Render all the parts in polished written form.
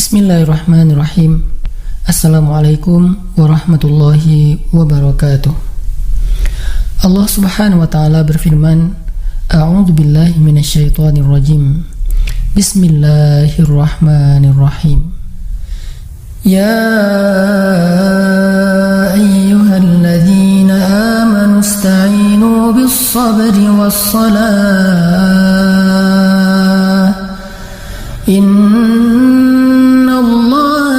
Bismillahirrahmanirrahim. Assalamualaikum warahmatullahi wabarakatuh. Allah subhanahu wa ta'ala berfirman, A'udzu billahi minasyaitonir rajim. Bismillahirrahmanirrahim. Ya ayyuhalladzina amanu ista'inu bis-sabri was-salah. Innallaha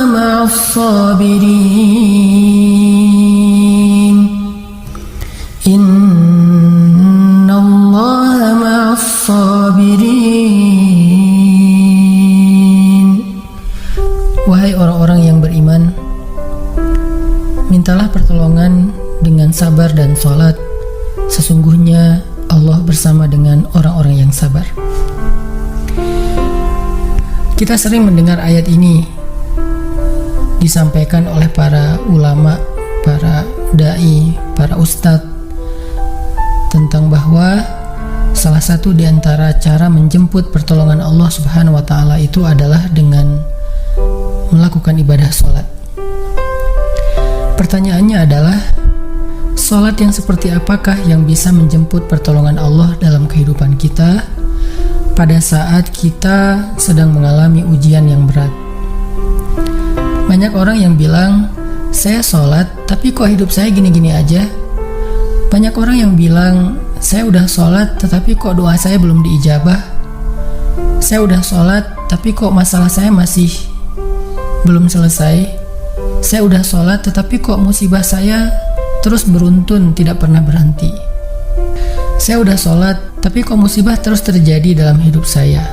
ma'as-sabirin. Innallaha ma'as-sabirin. Wahai orang-orang yang beriman, mintalah pertolongan dengan sabar dan salat. Sesungguhnya Allah bersama dengan orang-orang yang sabar. Kita sering mendengar ayat ini disampaikan oleh para ulama, para dai, para ustadz tentang bahwa salah satu di antara cara menjemput pertolongan Allah Subhanahu wa taala itu adalah dengan melakukan ibadah sholat. Pertanyaannya adalah, sholat yang seperti apakah yang bisa menjemput pertolongan Allah dalam kehidupan kita pada saat kita sedang mengalami ujian yang berat? Banyak orang yang bilang, saya sholat tapi kok hidup saya gini-gini aja. Banyak orang yang bilang, saya udah sholat tetapi kok doa saya belum diijabah. Saya udah sholat tapi kok masalah saya masih belum selesai. Saya udah sholat tetapi kok musibah saya terus beruntun, tidak pernah berhenti. Saya udah sholat tapi kok musibah terus terjadi dalam hidup saya.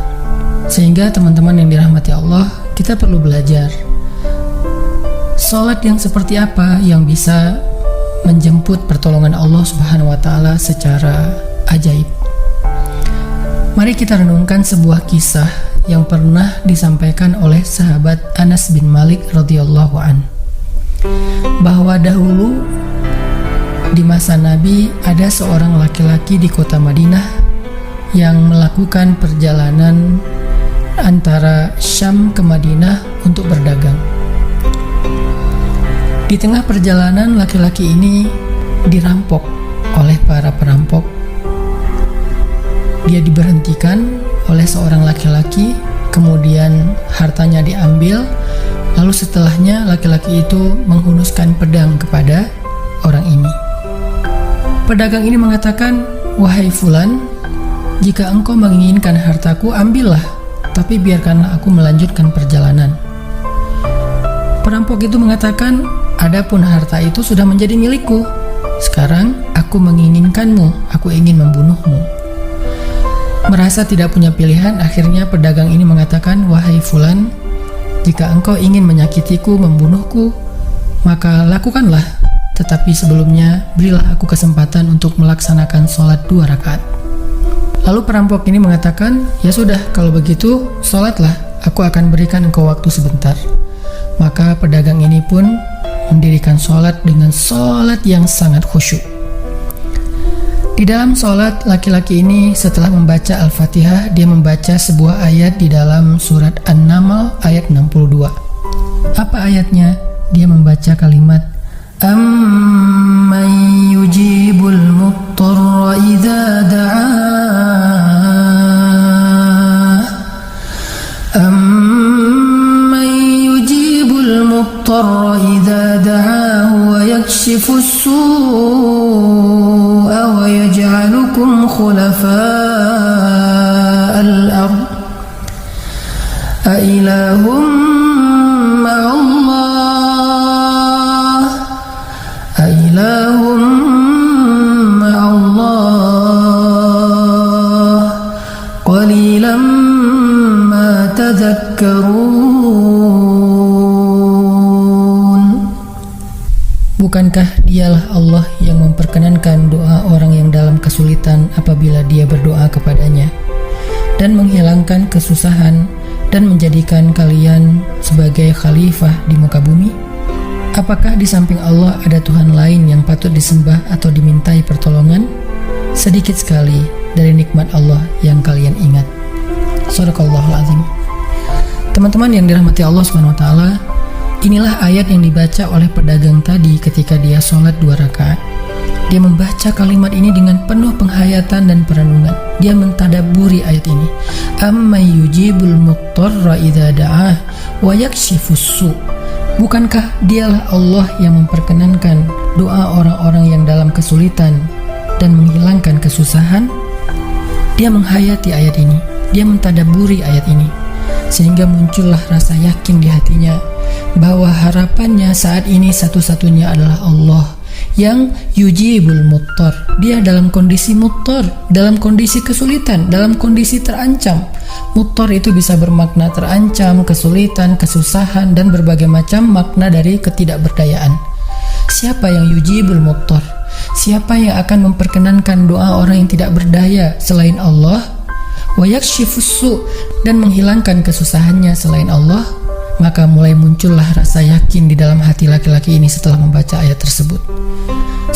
Sehingga teman-teman yang dirahmati Allah, kita perlu belajar sholat yang seperti apa yang bisa menjemput pertolongan Allah Subhanahu wa ta'ala secara ajaib. Mari kita renungkan sebuah kisah yang pernah disampaikan oleh sahabat Anas bin Malik radhiyallahu an, bahwa dahulu di masa Nabi ada seorang laki-laki di kota Madinah yang melakukan perjalanan antara Syam ke Madinah untuk berdagang. Di tengah perjalanan, laki-laki ini dirampok oleh para perampok. Dia diberhentikan oleh seorang laki-laki, kemudian hartanya diambil, lalu setelahnya laki-laki itu menghunuskan pedang kepada orang ini. Pedagang ini mengatakan, wahai fulan, jika engkau menginginkan hartaku, ambillah, tapi biarkanlah aku melanjutkan perjalanan. Perampok itu mengatakan, adapun harta itu sudah menjadi milikku. Sekarang aku menginginkanmu, aku ingin membunuhmu. Merasa tidak punya pilihan, akhirnya pedagang ini mengatakan, wahai fulan, jika engkau ingin menyakitiku, membunuhku, maka lakukanlah. Tetapi sebelumnya, berilah aku kesempatan untuk melaksanakan sholat 2 rakaat. Lalu perampok ini mengatakan, ya sudah, kalau begitu, sholatlah, aku akan berikan engkau waktu sebentar. Maka pedagang ini pun mendirikan sholat dengan sholat yang sangat khusyuk. Di dalam sholat, laki-laki ini setelah membaca Al-Fatihah, dia membaca sebuah ayat di dalam surat An-Naml ayat 62. Apa ayatnya? Dia membaca kalimat, Amman yujibul muttarra idza da'ah. Amman yujibul muttarra idza da'ahu wa yakshifu as-su'a wa yaj'alukum khulafa'al ard. A ilahum ma'allah. A ilahum ma'allah. Qalilan ma tadhakkarun. Bukankah dialah Allah yang memperkenankan doa orang yang dalam kesulitan apabila dia berdoa kepadanya, dan menghilangkan kesusahan, dan menjadikan kalian sebagai khalifah di muka bumi? Apakah di samping Allah ada Tuhan lain yang patut disembah atau dimintai pertolongan? Sedikit sekali dari nikmat Allah yang kalian ingat. Shadaqallahul azim. Teman-teman yang dirahmati Allah Subhanahu wa taala, inilah ayat yang dibaca oleh pedagang tadi ketika dia sholat 2 rakaat. Dia membaca kalimat ini dengan penuh penghayatan dan perenungan. Dia mentadaburi ayat ini. Amma yujibul muttarra idza da'ah wa yakshifus su'. Bukankah dialah Allah yang memperkenankan doa orang-orang yang dalam kesulitan dan menghilangkan kesusahan? Dia menghayati ayat ini. Dia mentadaburi ayat ini. Sehingga muncullah rasa yakin di hatinya bahwa harapannya saat ini satu-satunya adalah Allah yang yujibul muttar. Dia dalam kondisi muttar, dalam kondisi kesulitan, dalam kondisi terancam. Muttar itu bisa bermakna terancam, kesulitan, kesusahan, dan berbagai macam makna dari ketidakberdayaan. Siapa yang yujibul muttar? Siapa yang akan memperkenankan doa orang yang tidak berdaya selain Allah? Wa yakshifus su', dan menghilangkan kesusahannya selain Allah. Maka mulai muncullah rasa yakin di dalam hati laki-laki ini setelah membaca ayat tersebut.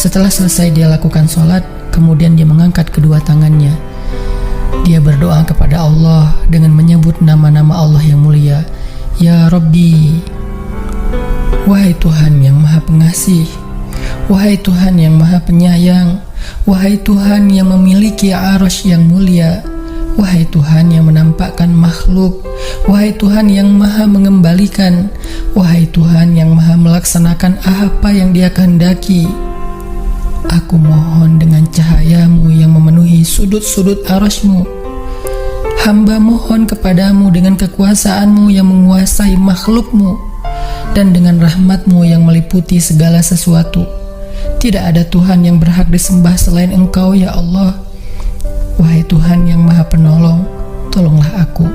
Setelah selesai dia lakukan sholat, kemudian dia mengangkat kedua tangannya. Dia berdoa kepada Allah dengan menyebut nama-nama Allah yang mulia. Ya Rabbi, wahai Tuhan yang maha pengasih, wahai Tuhan yang maha penyayang, wahai Tuhan yang memiliki arasy yang mulia, wahai Tuhan yang menampakkan makhluk, wahai Tuhan yang maha mengembalikan, wahai Tuhan yang maha melaksanakan apa yang Dia kehendaki. Aku mohon dengan cahayamu yang memenuhi sudut-sudut arasy-Mu. Hamba mohon kepadamu dengan kekuasaanmu yang menguasai makhluk-Mu, dan dengan rahmat-Mu yang meliputi segala sesuatu. Tidak ada Tuhan yang berhak disembah selain Engkau, ya Allah. Wahai Tuhan yang maha penolong, tolonglah aku.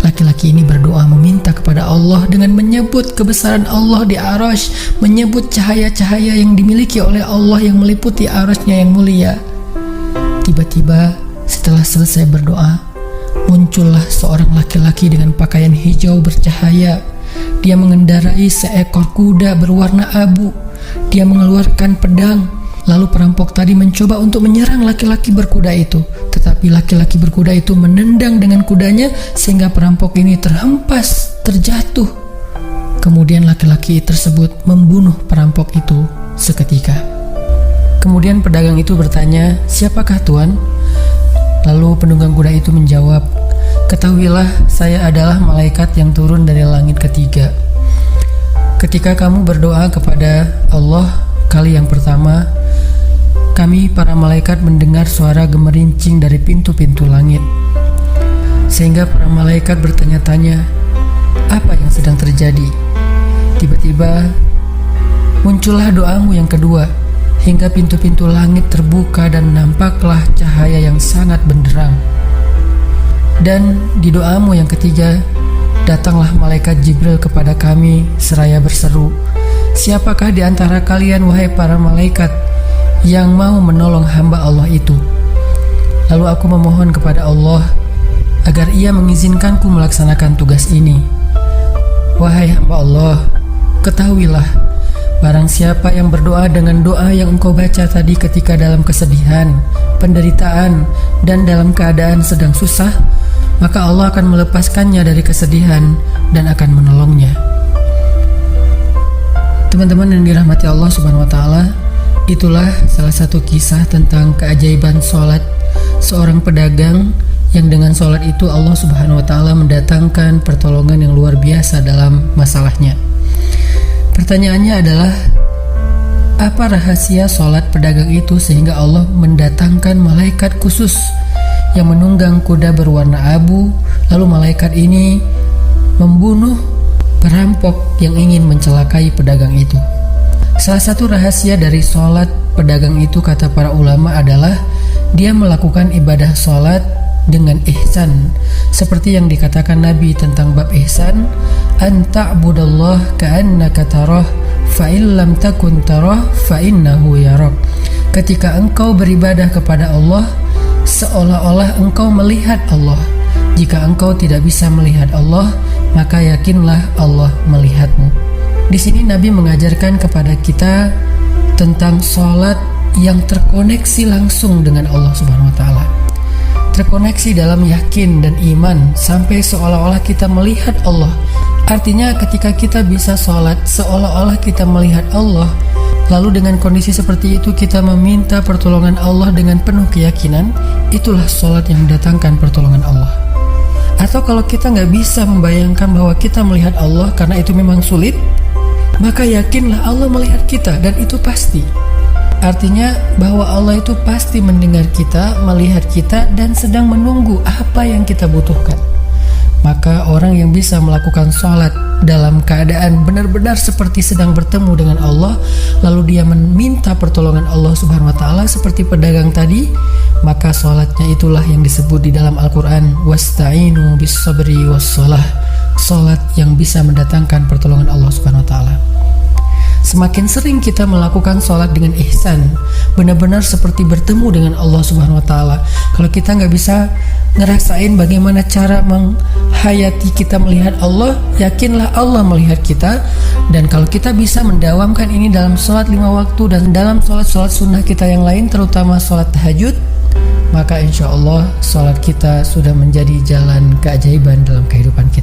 Laki-laki ini berdoa meminta kepada Allah dengan menyebut kebesaran Allah di arasy, menyebut cahaya-cahaya yang dimiliki oleh Allah yang meliputi arasy-Nya yang mulia. Tiba-tiba setelah selesai berdoa, muncullah seorang laki-laki dengan pakaian hijau bercahaya. Dia mengendarai seekor kuda berwarna abu. Dia mengeluarkan pedang. Lalu perampok tadi mencoba untuk menyerang laki-laki berkuda itu, tetapi laki-laki berkuda itu menendang dengan kudanya sehingga perampok ini terhempas, terjatuh. Kemudian laki-laki tersebut membunuh perampok itu seketika. Kemudian pedagang itu bertanya, "Siapakah Tuan?" Lalu penunggang kuda itu menjawab, "Ketahuilah, saya adalah malaikat yang turun dari langit ketiga. Ketika kamu berdoa kepada Allah kali yang pertama, kami para malaikat mendengar suara gemerincing dari pintu-pintu langit. Sehingga para malaikat bertanya-tanya, apa yang sedang terjadi? Tiba-tiba muncullah doamu yang kedua, hingga pintu-pintu langit terbuka dan nampaklah cahaya yang sangat benderang. Dan di doamu yang ketiga, datanglah malaikat Jibril kepada kami seraya berseru, siapakah di antara kalian, wahai para malaikat, yang mau menolong hamba Allah itu? Lalu aku memohon kepada Allah agar Ia mengizinkanku melaksanakan tugas ini. Wahai hamba Allah, ketahuilah, barang siapa yang berdoa dengan doa yang engkau baca tadi ketika dalam kesedihan, penderitaan, dan dalam keadaan sedang susah, maka Allah akan melepaskannya dari kesedihan dan akan menolongnya." Teman-teman yang dirahmati Allah Subhanahu wa taala, itulah salah satu kisah tentang keajaiban sholat seorang pedagang yang dengan sholat itu Allah Subhanahu wa taala mendatangkan pertolongan yang luar biasa dalam masalahnya. Pertanyaannya adalah, apa rahasia sholat pedagang itu sehingga Allah mendatangkan malaikat khusus yang menunggang kuda berwarna abu, lalu malaikat ini membunuh perampok yang ingin mencelakai pedagang itu? Salah satu rahasia dari sholat pedagang itu, kata para ulama, adalah dia melakukan ibadah sholat dengan ihsan, seperti yang dikatakan Nabi tentang bab ihsan, an ta'budallah ka'annaka tarah fa illam takun tarah fa innahu yarak. Ketika engkau beribadah kepada Allah, seolah-olah engkau melihat Allah. Jika engkau tidak bisa melihat Allah, maka yakinlah Allah melihatmu. Di sini Nabi mengajarkan kepada kita tentang sholat yang terkoneksi langsung dengan Allah Subhanahu wa taala. terkoneksi dalam yakin dan iman sampai seolah-olah kita melihat Allah. Artinya ketika kita bisa sholat seolah-olah kita melihat Allah, lalu dengan kondisi seperti itu kita meminta pertolongan Allah dengan penuh keyakinan, itulah sholat yang mendatangkan pertolongan Allah. Atau kalau kita nggak bisa membayangkan bahwa kita melihat Allah karena itu memang sulit, maka yakinlah Allah melihat kita dan itu pasti. Artinya bahwa Allah itu pasti mendengar kita, melihat kita, dan sedang menunggu apa yang kita butuhkan. Maka orang yang bisa melakukan sholat dalam keadaan benar-benar seperti sedang bertemu dengan Allah, lalu dia meminta pertolongan Allah Subhanahu wa Ta'ala seperti pedagang tadi, maka sholatnya itulah yang disebut di dalam Al-Quran wasta'inu bis sabri was sholah, sholat yang bisa mendatangkan pertolongan Allah Subhanahu wa Ta'ala. Semakin sering kita melakukan sholat dengan ihsan, benar-benar seperti bertemu dengan Allah Subhanahu wa Ta'ala. Kalau kita nggak bisa ngerasain bagaimana cara menghayati kita melihat Allah, yakinlah Allah melihat kita. Dan kalau kita bisa mendawamkan ini dalam sholat 5 waktu dan dalam sholat-sholat sunnah kita yang lain, terutama sholat tahajud, maka insya Allah sholat kita sudah menjadi jalan keajaiban dalam kehidupan kita.